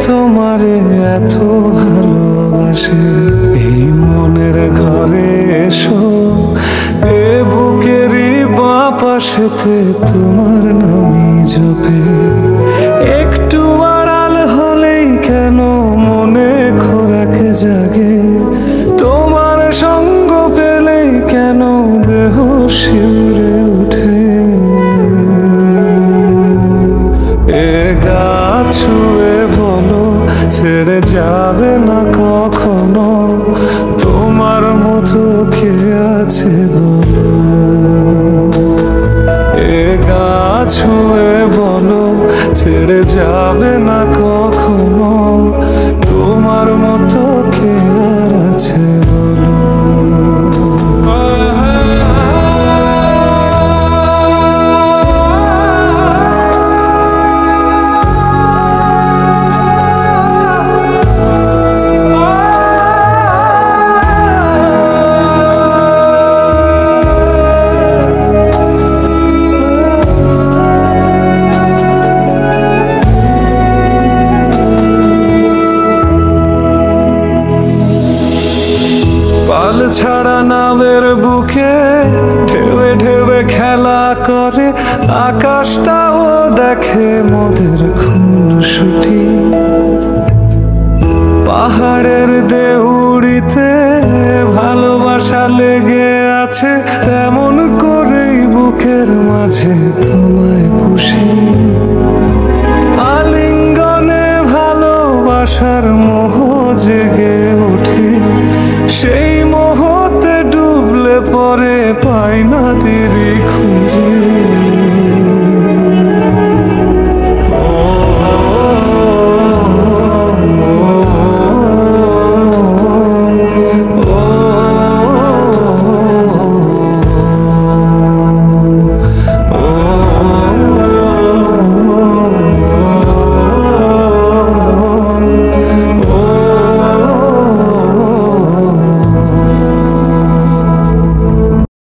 তোমারে এত ভালোবাসে। এই মনের ঘরে এসো, এ বুকেরই বাঁ পাশেতে তোমার নামই জপে। একটু আড়াল হলেই কেন মনে খোরাক জাগে, তোমার সঙ্গ পেলেই কেন দেহ শিউরে উঠে। এ গা ছুঁয়ে বলো ছেড়ে যাবে না কখনো, তোমার মতো কে আছে বলো। এ গা ছুঁয়ে বলো ছেড়ে যাবে না কখনো, তোমার মতো কে আর আছে বলো। পাল ছাড়া নামের বুকে ঢেবে ঢেবে খেলা করে, আকাশটাও দেখে মোদের খুনসুটি। পাহাড়ের দেউড়িতে ভালোবাসা লেগে আছে, তেমন করেই বুকের মাঝে তোমায় পুষি।